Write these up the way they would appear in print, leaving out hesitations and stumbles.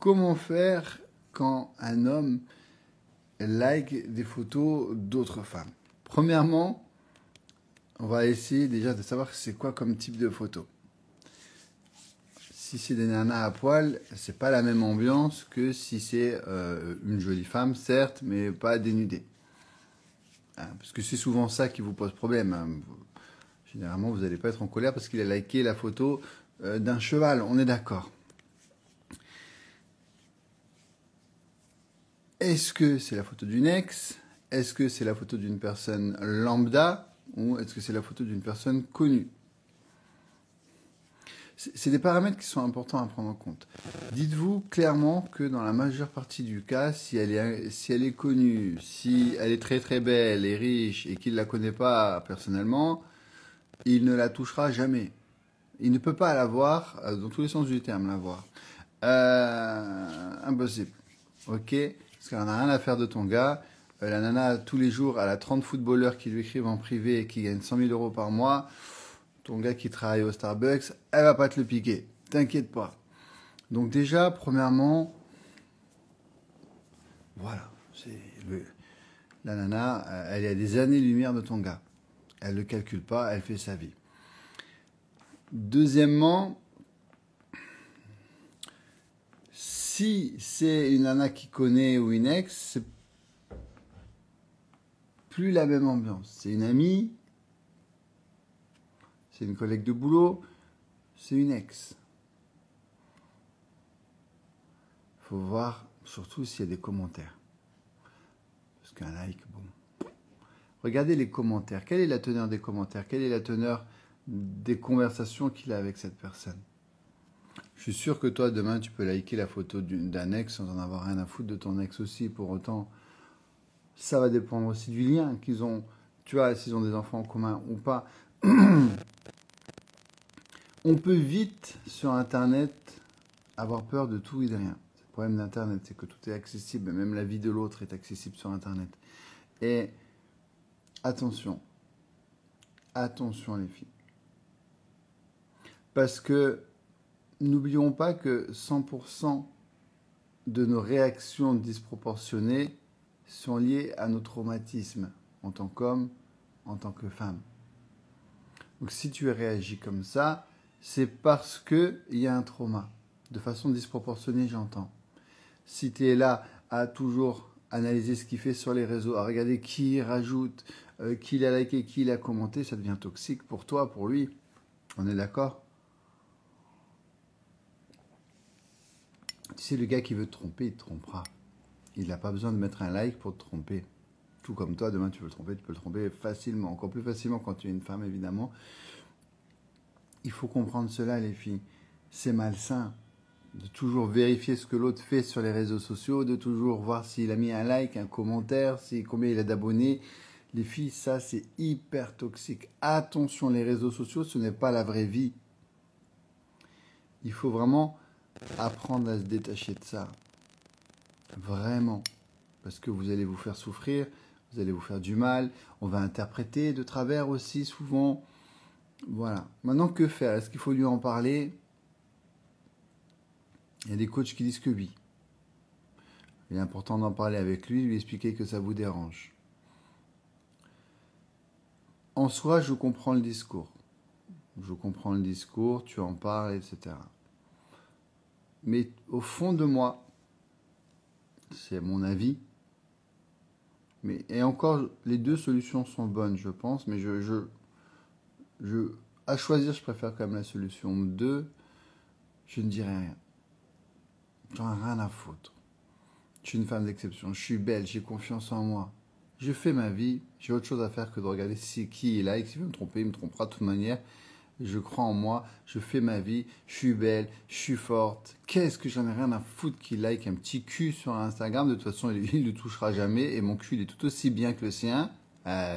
Comment faire quand un homme like des photos d'autres femmes? Premièrement, on va essayer déjà de savoir c'est quoi comme type de photo. Si c'est des nanas à poil, c'est pas la même ambiance que si c'est une jolie femme, certes, mais pas dénudée. Hein, parce que c'est souvent ça qui vous pose problème. Hein. Généralement, vous n'allez pas être en colère parce qu'il a liké la photo d'un cheval, on est d'accord. Est-ce que c'est la photo d'une ex? Est-ce que c'est la photo d'une personne lambda? Ou est-ce que c'est la photo d'une personne connue? C'est des paramètres qui sont importants à prendre en compte. Dites-vous clairement que dans la majeure partie du cas, si elle est connue, si elle est très très belle et riche et qu'il ne la connaît pas personnellement, il ne la touchera jamais. Il ne peut pas la voir, dans tous les sens du terme, la voir. Impossible. Ok? Parce qu'elle n'a rien à faire de ton gars. La nana, tous les jours, elle a 30 footballeurs qui lui écrivent en privé et qui gagnent 100 000 euros par mois. Ton gars qui travaille au Starbucks, elle va pas te le piquer. T'inquiète pas. Donc déjà, premièrement, voilà. La nana, elle est à des années-lumière de ton gars. Elle ne le calcule pas, elle fait sa vie. Deuxièmement, si c'est une nana qui connaît ou une ex, c'est plus la même ambiance. C'est une amie, c'est une collègue de boulot, c'est une ex. Il faut voir surtout s'il y a des commentaires. Parce qu'un like, bon. Regardez les commentaires. Quelle est la teneur des commentaires? Quelle est la teneur des conversations qu'il a avec cette personne? Je suis sûr que toi, demain, tu peux liker la photo d'un ex sans en avoir rien à foutre de ton ex aussi. Pour autant, ça va dépendre aussi du lien qu'ils ont. Tu vois, s'ils ont des enfants en commun ou pas. On peut vite, sur Internet, avoir peur de tout et de rien. C'est le problème d'Internet, c'est que tout est accessible. Même la vie de l'autre est accessible sur Internet. Et attention. Attention les filles. Parce que n'oublions pas que 100% de nos réactions disproportionnées sont liées à nos traumatismes en tant qu'homme, en tant que femme. Donc si tu réagis comme ça, c'est parce qu'il y a un trauma. De façon disproportionnée, j'entends. Si tu es là à toujours analyser ce qu'il fait sur les réseaux, à regarder qui il rajoute, qui l'a liké, qui l'a commenté, ça devient toxique pour toi, pour lui. On est d'accord? Tu sais, le gars qui veut te tromper, il te trompera. Il n'a pas besoin de mettre un like pour te tromper. Tout comme toi, demain tu veux le tromper, tu peux le tromper facilement. Encore plus facilement quand tu es une femme, évidemment. Il faut comprendre cela, les filles. C'est malsain de toujours vérifier ce que l'autre fait sur les réseaux sociaux, de toujours voir s'il a mis un like, un commentaire, combien il a d'abonnés. Les filles, ça, c'est hyper toxique. Attention, les réseaux sociaux, ce n'est pas la vraie vie. Il faut vraiment apprendre à se détacher de ça. Vraiment. Parce que vous allez vous faire souffrir, vous allez vous faire du mal, on va interpréter de travers aussi souvent. Voilà. Maintenant, que faire? Est-ce qu'il faut lui en parler? Il y a des coachs qui disent que oui. Il est important d'en parler avec lui expliquer que ça vous dérange. En soi, je comprends le discours. Je comprends le discours, tu en parles, etc. Mais au fond de moi, c'est mon avis. Et encore, les deux solutions sont bonnes, je pense, mais à choisir, je préfère quand même la solution 2. Je ne dirai rien. J'en ai rien à foutre. Je suis une femme d'exception. Je suis belle, j'ai confiance en moi. Je fais ma vie. J'ai autre chose à faire que de regarder qui est là. Et s'il veut me tromper, il me trompera de toute manière. Je crois en moi. Je fais ma vie. Je suis belle. Je suis forte. Qu'est-ce que j'en ai rien à foutre qu'il like un petit cul sur Instagram. De toute façon, il ne le touchera jamais. Et mon cul, il est tout aussi bien que le sien.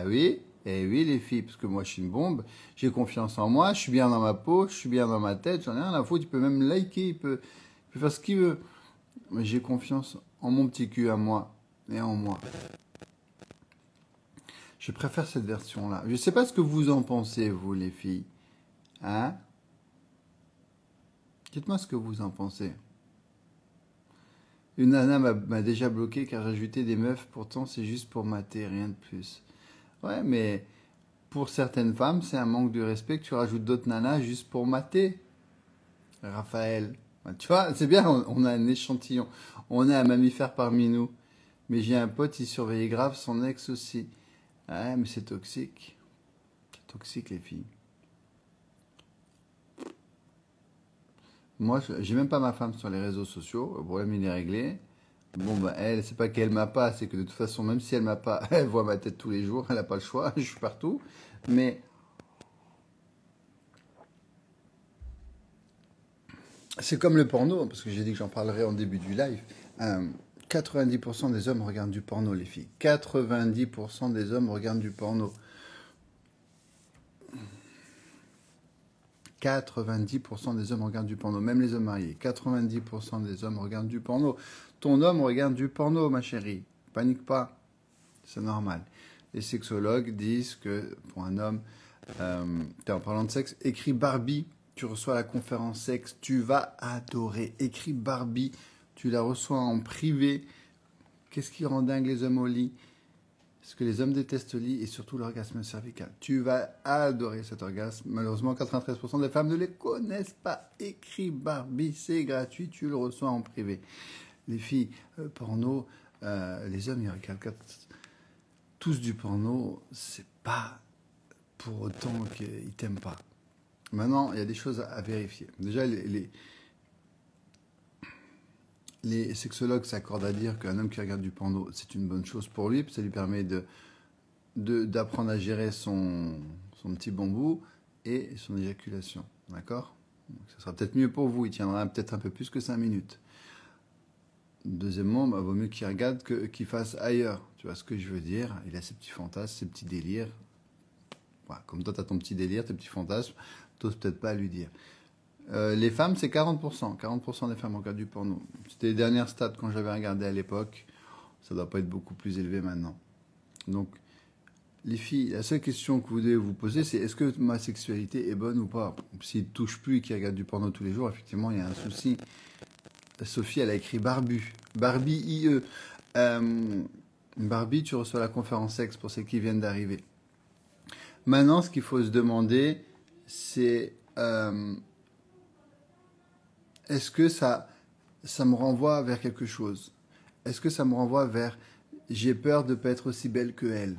Oui. Eh oui, les filles, parce que moi, je suis une bombe. J'ai confiance en moi. Je suis bien dans ma peau. Je suis bien dans ma tête. J'en ai rien à foutre. Il peut même liker. Il peut faire ce qu'il veut. Mais j'ai confiance en mon petit cul à moi et en moi. Je préfère cette version-là. Je ne sais pas ce que vous en pensez, vous, les filles. Hein? Dites-moi ce que vous en pensez. Une nana m'a déjà bloqué car j'ajoutais des meufs, pourtant c'est juste pour mater, rien de plus. Ouais, mais pour certaines femmes, c'est un manque de respect que tu rajoutes d'autres nanas juste pour mater. Raphaël. Tu vois, c'est bien, on a un échantillon. On a un mammifère parmi nous. Mais j'ai un pote, il surveillait grave son ex aussi. Ouais, mais c'est toxique. C'est toxique, les filles. Moi, j'ai même pas ma femme sur les réseaux sociaux. Le problème, il est réglé. Bon, bah, elle, c'est pas qu'elle m'a pas, c'est que de toute façon, même si elle m'a pas, elle voit ma tête tous les jours. Elle n'a pas le choix. Je suis partout. Mais c'est comme le porno, parce que j'ai dit que j'en parlerai en début du live. 90% des hommes regardent du porno, les filles. 90% des hommes regardent du porno. 90% des hommes regardent du porno, même les hommes mariés. 90% des hommes regardent du porno. Ton homme regarde du porno, ma chérie. Panique pas, c'est normal. Les sexologues disent que pour un homme, en parlant de sexe, écris Barbie, tu reçois la conférence sexe, tu vas adorer. Écris Barbie, tu la reçois en privé. Qu'est-ce qui rend dingue les hommes au lit? Ce que les hommes détestent au lit et surtout l'orgasme cervical. Tu vas adorer cet orgasme. Malheureusement, 93% des femmes ne les connaissent pas. Écris Barbie, c'est gratuit, tu le reçois en privé. Les filles, porno, les hommes, ils regardent tous du porno, c'est pas pour autant qu'ils t'aiment pas. Maintenant, il y a des choses à vérifier. Déjà, les sexologues s'accordent à dire qu'un homme qui regarde du porno, c'est une bonne chose pour lui, ça lui permet d'apprendre à gérer son petit bambou et son éjaculation. D'accord? Ça sera peut-être mieux pour vous, il tiendra peut-être un peu plus que 5 minutes. Deuxièmement, bah, vaut mieux qu'il regarde qu'il fasse ailleurs. Tu vois ce que je veux dire? Il a ses petits fantasmes, ses petits délires. Voilà, comme toi, tu as ton petit délire, tes petits fantasmes, t'oses peut-être pas lui dire. Les femmes, c'est 40%. 40% des femmes regardent du porno. C'était les dernières stats quand j'avais regardé à l'époque. Ça doit pas être beaucoup plus élevé maintenant. Donc, les filles, la seule question que vous devez vous poser, c'est est-ce que ma sexualité est bonne ou pas? S'il ne touche plus et qu'il regarde du porno tous les jours, effectivement, il y a un souci. Sophie, elle a écrit Barbu. Barbie IE. Barbie, tu reçois la conférence sexe pour ceux qui viennent d'arriver. Maintenant, ce qu'il faut se demander, c'est est-ce que ça me renvoie vers quelque chose? Est-ce que ça me renvoie vers j'ai peur de ne pas être aussi belle que elle?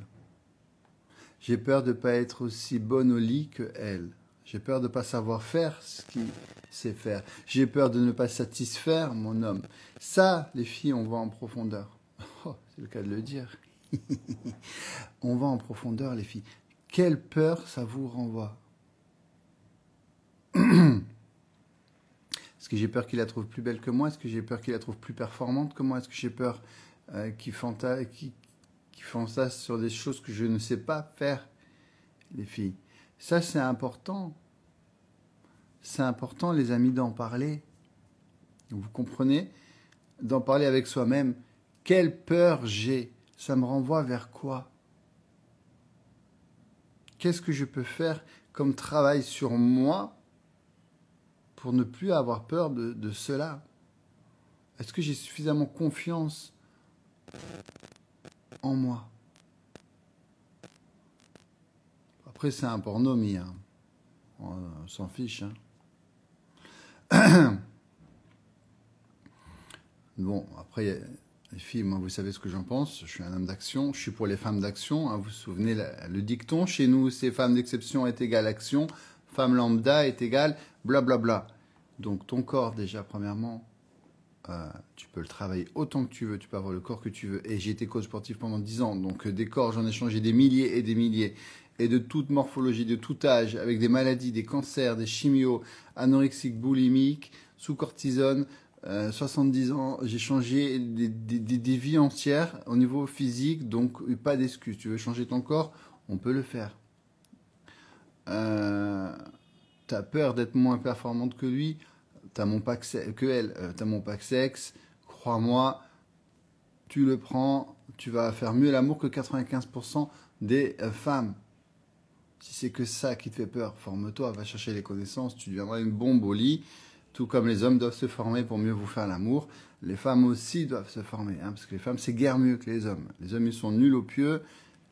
J'ai peur de ne pas être aussi bonne au lit que elle? J'ai peur de ne pas savoir faire ce qu'il sait faire. J'ai peur de ne pas satisfaire mon homme. Ça, les filles, on va en profondeur. Oh, c'est le cas de le dire. On va en profondeur, les filles. Quelle peur ça vous renvoie? Est-ce que j'ai peur qu'il la trouve plus belle que moi? Est-ce que j'ai peur qu'il la trouve plus performante que moi? Est-ce que j'ai peur qu'il fantasme sur des choses que je ne sais pas faire, les filles? Ça, c'est important. C'est important, les amis, d'en parler. Vous comprenez? D'en parler avec soi-même. Quelle peur j'ai? Ça me renvoie vers quoi? Qu'est-ce que je peux faire comme travail sur moi pour ne plus avoir peur de cela? Est-ce que j'ai suffisamment confiance en moi? Après, c'est un porno mis. Hein. On s'en fiche. Hein. Bon, après, les filles, moi, vous savez ce que j'en pense. Je suis un homme d'action. Je suis pour les femmes d'action. Hein. Vous vous souvenez, le dicton, chez nous, c'est femme d'exception est égale action. Femme lambda est égale blablabla. Donc, ton corps, déjà, premièrement, tu peux le travailler autant que tu veux. Tu peux avoir le corps que tu veux. Et j'ai été coach sportif pendant 10 ans. Donc, des corps, j'en ai changé des milliers et des milliers. Et de toute morphologie, de tout âge, avec des maladies, des cancers, des chimios, anorexiques, boulimiques, sous cortisone. 70 ans, j'ai changé des vies entières au niveau physique, donc pas d'excuse. Tu veux changer ton corps, on peut le faire. T'as peur d'être moins performante que lui, t'as mon pack que elle, t'as mon pack sexe, crois-moi, tu le prends, tu vas faire mieux l'amour que 95% des femmes. Si c'est que ça qui te fait peur, forme-toi, va chercher les connaissances, tu deviendras une bombe au lit. Tout comme les hommes doivent se former pour mieux vous faire l'amour, Les femmes aussi doivent se former, hein, parce que les femmes, c'est guère mieux que les hommes. Les hommes, ils sont nuls au pieu.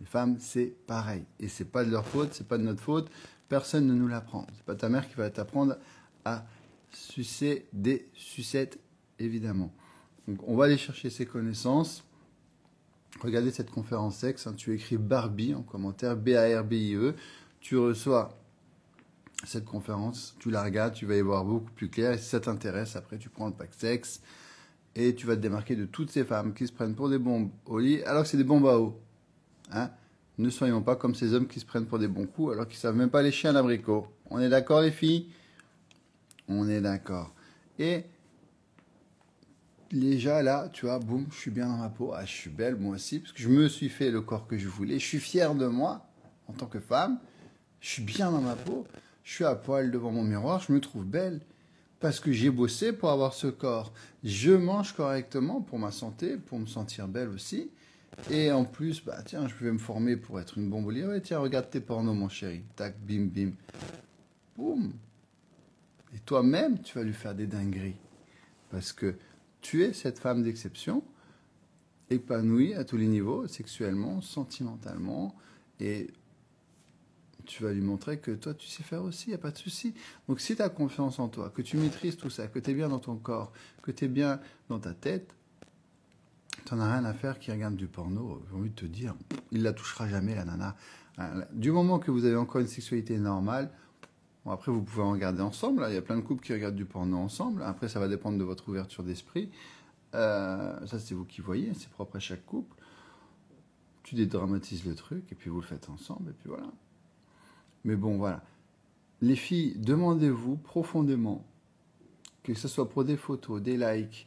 Les femmes, c'est pareil. Et c'est pas de leur faute, c'est pas de notre faute. Personne ne nous l'apprend. C'est pas ta mère qui va t'apprendre à sucer des sucettes, évidemment. Donc, on va aller chercher ces connaissances. Regardez cette conférence sexe. Hein, tu écris Barbie en commentaire, B-A-R-B-I-E. Tu reçois cette conférence, tu la regardes, tu vas y voir beaucoup plus clair. Et si ça t'intéresse, après, tu prends le pack sexe. Et tu vas te démarquer de toutes ces femmes qui se prennent pour des bombes au lit, alors que c'est des bombes à eau. Hein? Ne soyons pas comme ces hommes qui se prennent pour des bons coups, alors qu'ils ne savent même pas lécher un abricot. On est d'accord, les filles? On est d'accord. Et déjà là, tu vois, boum, je suis bien dans ma peau. Ah, je suis belle, moi aussi, parce que je me suis fait le corps que je voulais. Je suis fier de moi, en tant que femme. Je suis bien dans ma peau. Je suis à poil devant mon miroir, je me trouve belle. Parce que j'ai bossé pour avoir ce corps. Je mange correctement pour ma santé, pour me sentir belle aussi. Et en plus, bah tiens, je vais me former pour être une bombe au lit. Ouais, tiens, regarde tes pornos, mon chéri. Tac, bim, bim. Boum. Et toi-même, tu vas lui faire des dingueries. Parce que tu es cette femme d'exception, épanouie à tous les niveaux, sexuellement, sentimentalement. Et tu vas lui montrer que toi, tu sais faire aussi, il n'y a pas de souci. Donc, si tu as confiance en toi, que tu maîtrises tout ça, que tu es bien dans ton corps, que tu es bien dans ta tête, tu n'en as rien à faire qui regarde du porno. J'ai envie de te dire, il ne la touchera jamais, la nana. Du moment que vous avez encore une sexualité normale, bon, après, vous pouvez en regarder ensemble. Il y a plein de couples qui regardent du porno ensemble. Après, ça va dépendre de votre ouverture d'esprit. Ça, c'est vous qui voyez, c'est propre à chaque couple. Tu dédramatises le truc, et puis vous le faites ensemble, et puis voilà. Mais bon, voilà. Les filles, demandez-vous profondément, que ce soit pour des photos, des likes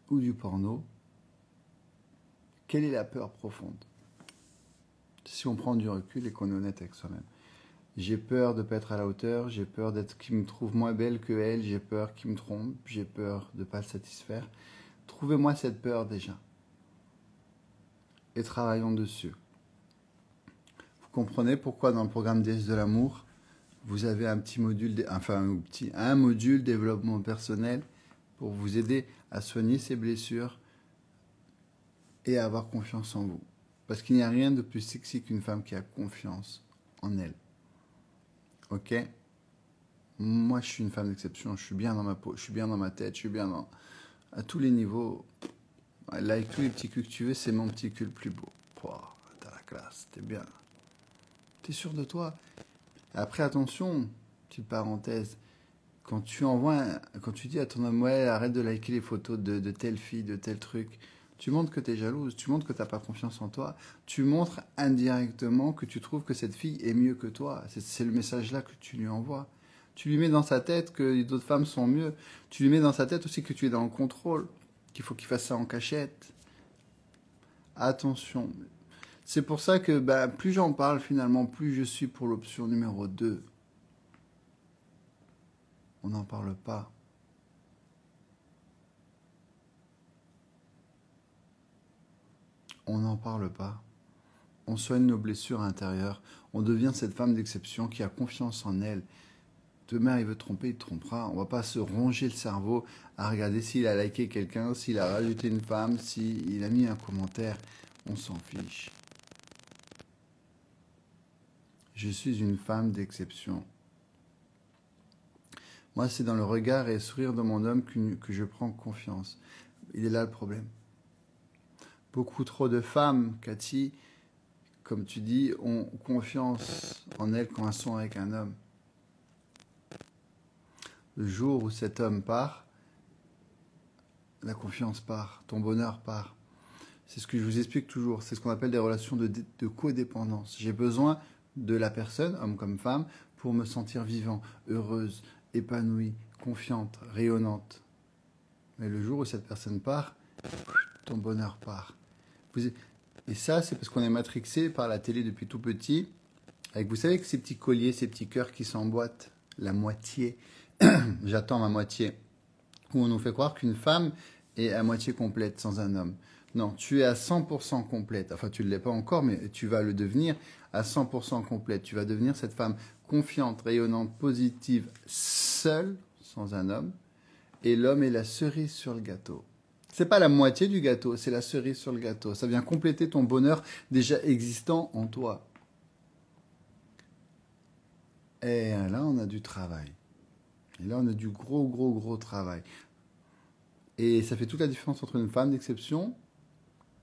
ou du porno, quelle est la peur profonde? Si on prend du recul et qu'on est honnête avec soi-même. J'ai peur de ne pas être à la hauteur, j'ai peur d'être qu'il me trouve moins belle que elle, j'ai peur qu'il me trompe, j'ai peur de ne pas le satisfaire. Trouvez-moi cette peur déjà. Et travaillons dessus. Vous comprenez pourquoi dans le programme Déesse de l'amour, vous avez un petit module, un module développement personnel pour vous aider à soigner ces blessures et à avoir confiance en vous. Parce qu'il n'y a rien de plus sexy qu'une femme qui a confiance en elle. Ok? Moi, je suis une femme d'exception. Je suis bien dans ma peau, je suis bien dans ma tête, je suis bien à tous les niveaux. Là, avec tous les petits culs que tu veux, c'est mon petit cul le plus beau. Pouah, t'as la classe, t'es bien. T'es sûr de toi? Après, attention, petite parenthèse, quand tu dis à ton homme, ouais, arrête de liker les photos de telle fille, de tel truc, tu montres que tu es jalouse, tu montres que tu n'as pas confiance en toi, tu montres indirectement que tu trouves que cette fille est mieux que toi. C'est le message là que tu lui envoies. Tu lui mets dans sa tête que d'autres femmes sont mieux. Tu lui mets dans sa tête aussi que tu es dans le contrôle, qu'il faut qu'il fasse ça en cachette. Attention. C'est pour ça que plus j'en parle finalement, plus je suis pour l'option numéro 2. On n'en parle pas. On n'en parle pas. On soigne nos blessures intérieures. On devient cette femme d'exception qui a confiance en elle. Demain, il veut tromper, il te trompera. On ne va pas se ronger le cerveau à regarder s'il a liké quelqu'un, s'il a rajouté une femme, s'il a mis un commentaire. On s'en fiche. Je suis une femme d'exception. Moi, c'est dans le regard et le sourire de mon homme que je prends confiance. Il est là le problème. Beaucoup trop de femmes, Cathy, comme tu dis, ont confiance en elles quand elles sont avec un homme. Le jour où cet homme part, la confiance part, ton bonheur part. C'est ce que je vous explique toujours. C'est ce qu'on appelle des relations de codépendance. J'ai besoin de la personne, homme comme femme, pour me sentir vivant, heureuse, épanouie, confiante, rayonnante. Mais le jour où cette personne part, ton bonheur part. Et ça, c'est parce qu'on est matrixé par la télé depuis tout petit. Avec, vous savez, que ces petits colliers, ces petits cœurs qui s'emboîtent, la moitié, j'attends ma moitié, où on nous fait croire qu'une femme est à moitié complète sans un homme. Non, tu es à 100% complète. Enfin, tu ne l'es pas encore, mais tu vas le devenir à 100% complète. Tu vas devenir cette femme confiante, rayonnante, positive, seule, sans un homme. Et l'homme est la cerise sur le gâteau. C'est pas la moitié du gâteau, c'est la cerise sur le gâteau. Ça vient compléter ton bonheur déjà existant en toi. Et là, on a du travail. Et là, on a du gros travail. Et ça fait toute la différence entre une femme d'exception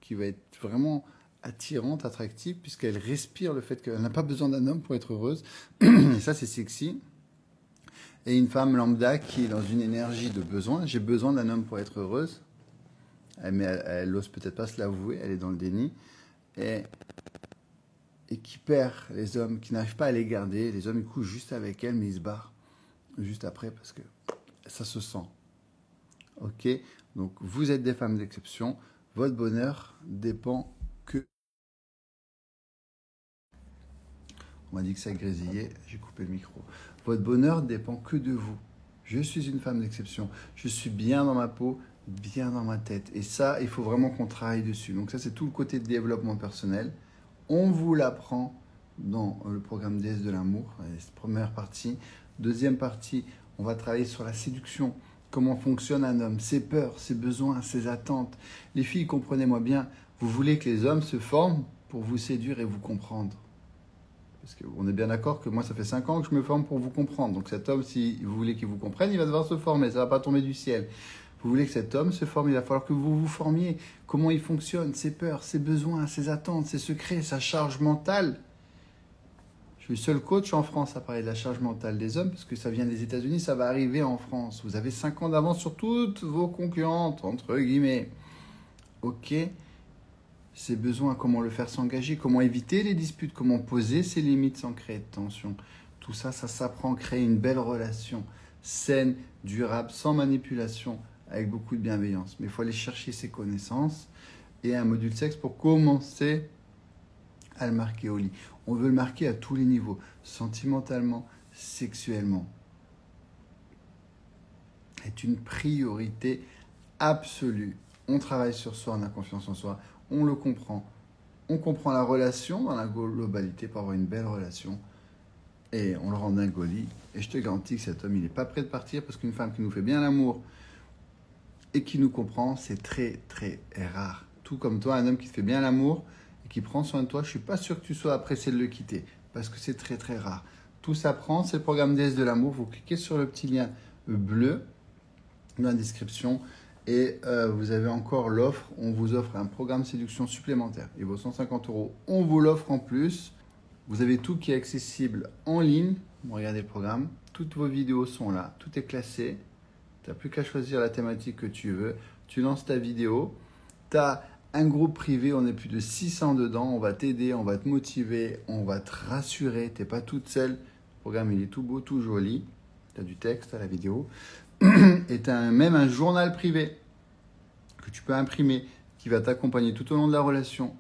qui va être vraiment attirante, attractive, puisqu'elle respire le fait qu'elle n'a pas besoin d'un homme pour être heureuse. Et ça, c'est sexy. Et une femme lambda qui est dans une énergie de besoin. J'ai besoin d'un homme pour être heureuse. Mais elle n'ose peut-être pas se l'avouer, elle est dans le déni. Et qui perd les hommes, qui n'arrivent pas à les garder. Les hommes, ils couchent juste avec elle, mais ils se barrent juste après parce que ça se sent. Ok? Donc, vous êtes des femmes d'exception. Votre bonheur dépend que... On m'a dit que ça grésillait, j'ai coupé le micro. Votre bonheur dépend que de vous. Je suis une femme d'exception. Je suis bien dans ma peau, bien dans ma tête. Et ça, il faut vraiment qu'on travaille dessus. Donc ça, c'est tout le côté de développement personnel. On vous l'apprend dans le programme DS de l'amour, première partie. Deuxième partie, on va travailler sur la séduction. Comment fonctionne un homme, ses peurs, ses besoins, ses attentes. Les filles, comprenez-moi bien, vous voulez que les hommes se forment pour vous séduire et vous comprendre. Parce qu'on est bien d'accord que moi, ça fait 5 ans que je me forme pour vous comprendre. Donc cet homme, si vous voulez qu'il vous comprenne, il va devoir se former. Ça ne va pas tomber du ciel. Vous voulez que cet homme se forme, il va falloir que vous vous formiez. Comment il fonctionne, ses peurs, ses besoins, ses attentes, ses secrets, sa charge mentale. Je suis le seul coach en France à parler de la charge mentale des hommes, parce que ça vient des États-Unis, ça va arriver en France. Vous avez 5 ans d'avance sur toutes vos concurrentes, entre guillemets. Ok ? Ses besoins, comment le faire s'engager, comment éviter les disputes, comment poser ses limites sans créer de tension. Tout ça, ça s'apprend, créer une belle relation saine, durable, sans manipulation, avec beaucoup de bienveillance. Mais il faut aller chercher ses connaissances et un module sexe pour commencer à le marquer au lit. On veut le marquer à tous les niveaux, sentimentalement, sexuellement. C'est une priorité absolue. On travaille sur soi, on a confiance en soi, on le comprend. On comprend la relation dans la globalité pour avoir une belle relation. Et on le rend dingue au lit. Et je te garantis que cet homme, il n'est pas prêt de partir parce qu'une femme qui nous fait bien l'amour et qui nous comprend, c'est très, très rare. Tout comme toi, un homme qui te fait bien l'amour et qui prend soin de toi, je ne suis pas sûr que tu sois pressé de le quitter parce que c'est très, très rare. Tout s'apprend, c'est le programme DS de l'amour. Vous cliquez sur le petit lien bleu dans la description. Et vous avez encore l'offre, on vous offre un programme séduction supplémentaire. Et vos 150 €, on vous l'offre en plus. Vous avez tout qui est accessible en ligne. Regardez le programme. Toutes vos vidéos sont là. Tout est classé. Tu n'as plus qu'à choisir la thématique que tu veux. Tu lances ta vidéo. Tu as un groupe privé. On est plus de 600 dedans. On va t'aider, on va te motiver, on va te rassurer. Tu n'es pas toute seule. Le programme, il est tout beau, tout joli. Tu as du texte à la vidéo. Et tu as même un journal privé que tu peux imprimer qui va t'accompagner tout au long de la relation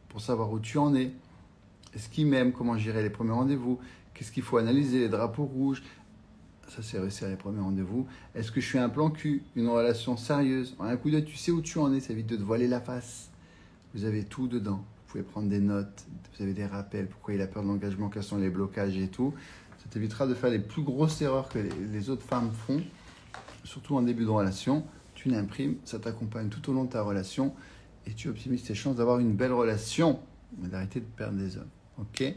pour savoir où tu en es, est-ce qu'il m'aime, comment gérer les premiers rendez-vous, qu'est-ce qu'il faut analyser, les drapeaux rouges, ça c'est réussir les premiers rendez-vous, est-ce que je suis un plan cul, une relation sérieuse, en un coup d'œil tu sais où tu en es, ça évite de te voiler la face, vous avez tout dedans, vous pouvez prendre des notes, vous avez des rappels, pourquoi il a peur de l'engagement, quels sont les blocages et tout, ça t'évitera de faire les plus grosses erreurs que les autres femmes font, surtout en début de relation. Tu l'imprimes, ça t'accompagne tout au long de ta relation et tu optimises tes chances d'avoir une belle relation, mais d'arrêter de perdre des hommes. Ok ?